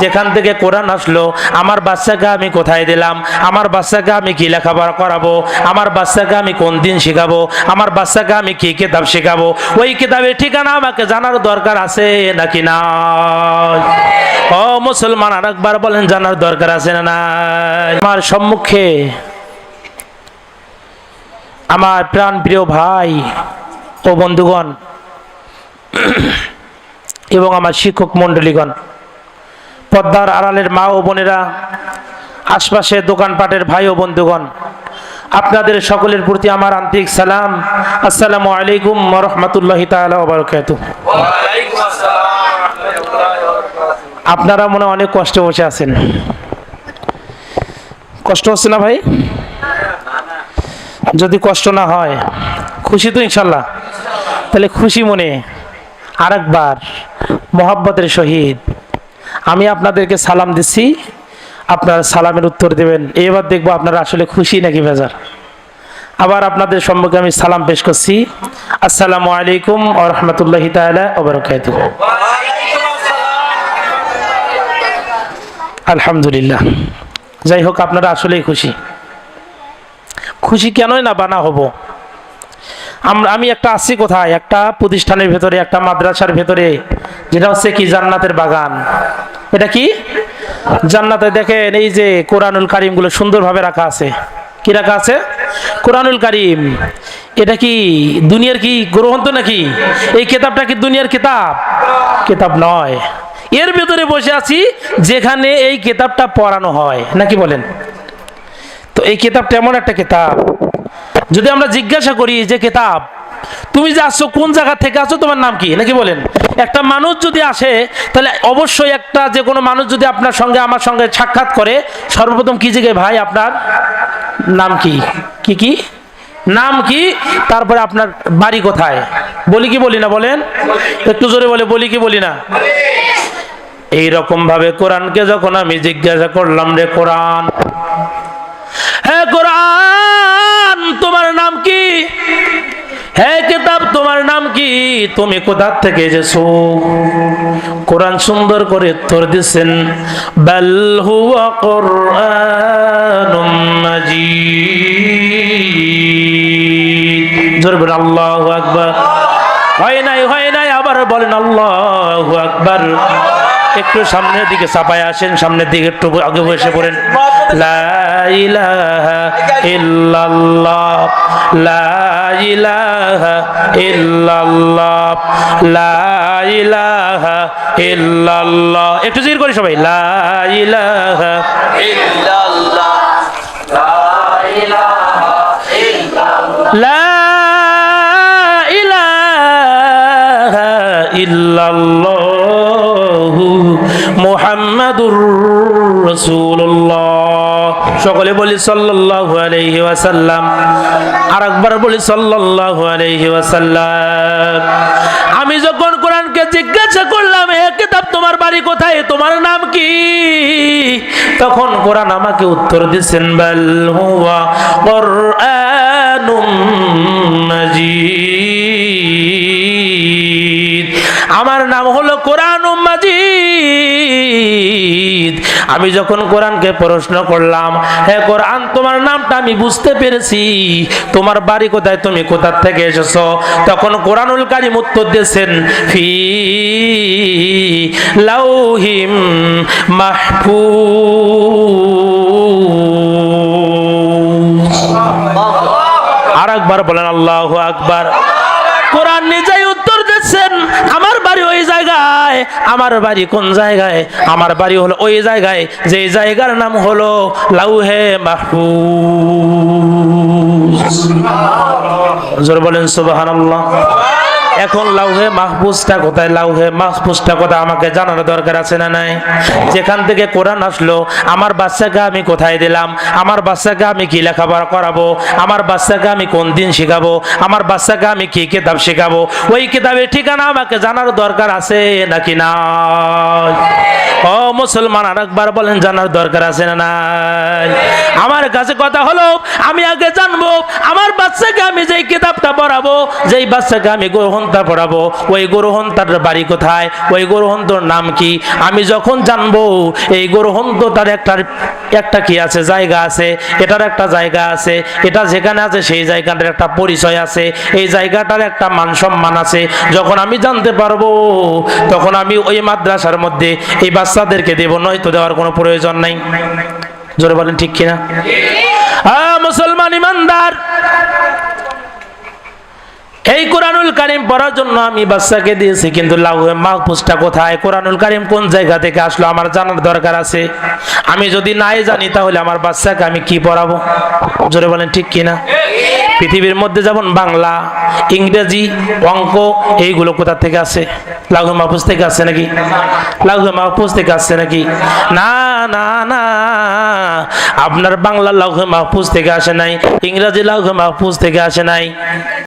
যেখান থেকে কোরআন আসলো আমার বাচ্চাকে আমি কোথায় দিলাম, আমার বাচ্চাকে আমি কি লেখাপড়া করাবো, আমার বাচ্চাকে আমি কোন দিন শেখাবো, আমার বাচ্চাকে আমি কি কিতাব শেখাবো, ওই কিতাবের ঠিকানা আমাকে জানার দরকার আছে নাকি না? ও মুসলমান, আরেকবার বলেন, জানার দরকার আছে না নাই? আমার সম্মুখে আমার প্রাণ প্রিয় ভাই ও বন্ধুগণ এবং আমার শিক্ষক মণ্ডলীগণ, পর্দার আড়ালের মা ও বোনেরা, আশপাশে দোকানপাটের ভাই ও বন্ধুগণ, আপনাদের সকলের প্রতি আমার আন্তরিক সালাম। আসসালামু আলাইকুম ওয়া রাহমাতুল্লাহি তাআলা ওয়া বারাকাতুহু। আপনারা মনে অনেক কষ্টে বসে আছেন, কষ্ট হচ্ছে না ভাই? যদি কষ্ট না হয়, খুশি তো ইনশাল্লাহ? তাহলে খুশি মনে আরেকবার মোহাব্বতের সহিত আমি আপনাদেরকে সালাম দিচ্ছি, আপনারা সালামের উত্তর দেবেন। এবার দেখবো আপনারা আসলে খুশি নাকি বেজার। আবার আপনাদের সম্মুখে আমি সালাম পেশ করছি। আসসালামু আলাইকুম ওয়া রাহমাতুল্লাহি তাআলা ওয়া বারাকাতুহু। আলহামদুলিল্লাহ। যাই হোক, আপনারা আসলেই খুশি। খুশি কেনই না বানা হব। আমি একটা আছি কোথায়, একটা প্রতিষ্ঠানের ভেতরে, একটা মাদ্রাসার ভেতরে, যেটা হচ্ছে কি জান্নাতের বাগান। এটা কি জান্নাতে? দেখেন এই যে কোরআনুল কারীম গুলো সুন্দরভাবে রাখা আছে। কি রাখা আছে? কোরআনুল কারীম। এটা কি দুনিয়ার কি গ্রন্থ নাকি? এই কিতাবটা কি দুনিয়ার কিতাব? কিতাব নয়। এর ভেতরে বসে আছি যেখানে এই কিতাবটা পড়ানো হয়, নাকি বলেন? তো এই কিতাবটা এমন একটা কিতাব, যদি আমরা জিজ্ঞাসা করি যে কিতাব তুমি যে আসছো কোন জায়গা থেকে আসছো, তোমার নাম কি, নাকি বলেন? একটা মানুষ যদি আসে, তাহলে অবশ্যই একটা যে কোনো মানুষ যদি আপনার সঙ্গে আমার সঙ্গে সাক্ষাৎ করে, সর্বপ্রথম কি জিজ্ঞেস, ভাই আপনার নাম কি? কি কি নাম কি? তারপরে আপনার বাড়ি কোথায়? বলি কি বলি না বলেন? একটু জোরে বলে, বলি কি বলি না? এইরকম ভাবে কোরআনকে যখন আমি জিজ্ঞাসা করলাম, রে কোরআন, হে কোরআন তোমার নাম কি? হে কিতাব তোমার নাম কি? তুমি কোথা থেকে এসেছো? কোরআন সুন্দর করে উত্তর দিচ্ছেন, বাল হুয়া কুরআনুম মাজিদ। জোরে বলেন আল্লাহু আকবার। হয় নাই, আবার বলেন আল্লাহু আকবার। একটু সামনের দিকে চাপায় আসেন, সামনের দিকে একটু আগে বসে পড়েন। লা ইলাহা ইল্লাল্লাহ, লা ইলাহা ইল্লাল্লাহ, লা ইলাহা ইল্লাল্লাহ। একটু জিকির করি সবাই, লা ইলাহা ইল্লাল্লাহ, লা ইলাহা ইল্লাল্লাহ, লা ইলাহা ইল্লাল্লাহ মুহাম্মাদুর রাসূলুল্লাহ। সকলে বলি সাল্লাল্লাহু আলাইহি ওয়াসাল্লাম। আরেকবার বলি সাল্লাল্লাহু আলাইহি ওয়াসাল্লাম। আমি যখন কোরআনকে জিজ্ঞাসা করলাম, হে কিতাব তোমার বাড়ি কোথায়, তোমার নাম কি? তখন কোরআন আমাকে উত্তর দিচ্ছেন, বাল হুয়া কুরআনুম মাজিদ। আমার নাম হলো কোরআনুম মাজিদ। আমি যখন কোরআনকে প্রশ্ন করলাম, হে কোরআন তোমার নামটা আমি বুঝতে পেরেছি, তোমার বাড়ি কোথায়, তুমি কোথা থেকে এসেছো? তখন কোরআনুল কারীম উত্তর দিয়েছেন, ফি লাউহিম মাহফুজ। আরেকবার বলেন আল্লাহু আকবার। কোরআন নিজেই উত্তর দিচ্ছেন, আমার বাড়ি ওই জায়গায়। আমার বাড়ি কোন জায়গায়? আমার বাড়ি হলো ওই জায়গায় যে জায়গার নাম হলো লাউহে মাহফুজ। জোরে বলেন সুবহানাল্লাহ। এখন লাউহে মাহফুজটা কোথায়? লাউহে মাহফুজটা কোথায় আমাকে জানানোর দরকার আছে না নাই? যেখান থেকে কোরআন আসলো আমার বাচ্চাকে আমি কোথায় দিলাম, আমার বাচ্চাকে আমি কি লেখাপড়া করাবো, আমার বাচ্চাকে আমি কোন দিন শেখাবো, আমার বাচ্চাকে আমি কি কিতাব শেখাবো, ওই কিতাবের ঠিকানা আমাকে জানার দরকার আছে নাকি না? ও মুসলমান, আরেকবার বলেন জানার দরকার আছে না নাই? আমার কাছে কথা হলো, আমি আগে জানবো আমার বাচ্চাকে আমি যেই কিতাবটা পড়াবো, যেই বাচ্চাকে আমি গ্রহণটা পড়াবো, ওই গ্রহণটার বাড়ি কোথায়, ওই গ্রহণটার নাম কি। আমি যখন জানবো এই গ্রহণটার একটা কি আছে, জায়গা আছে, এটার একটা জায়গা আছে, এটা যেখানে আছে সেই জায়গাটার একটা পরিচয় আছে, এই জায়গাটার একটা মান সম্মান আছে, যখন আমি জানতে পারবো তখন আমি ওই মাদ্রাসার মধ্যে এই বাচ্চাদেরকে দেব, নয়তো দেওয়ার কোনো প্রয়োজন নাই। জোরে বলেন ঠিক কিনা? মুসলমান ইমানদার, এই কোরআনুল কারীম পড়ার জন্য আমি বাচ্চাকে দিয়েছি, কিন্তু লাউহে মাহফুজটা কোথায়, কোরআনুল কারীম কোন জায়গা থেকে আসলো আমার জানার দরকার আছে। আমি যদি নাই জানি তাহলে আমার বাচ্চাকে আমি কি পড়াবো? জোরে বলেন ঠিক কিনা? পৃথিবীর মধ্যে যেমন বাংলা, ইংরেজি, অঙ্ক এইগুলো কোথা থেকে আসে? লাউহে মাহফুজ থেকে আসছে নাকি? লাউহে মাহফুজ থেকে আসছে নাকি? না না না, আপনার বাংলা লাউহে মাহফুজ থেকে আসে নাই, ইংরেজি লাউহে মাহফুজ থেকে আসে নাই।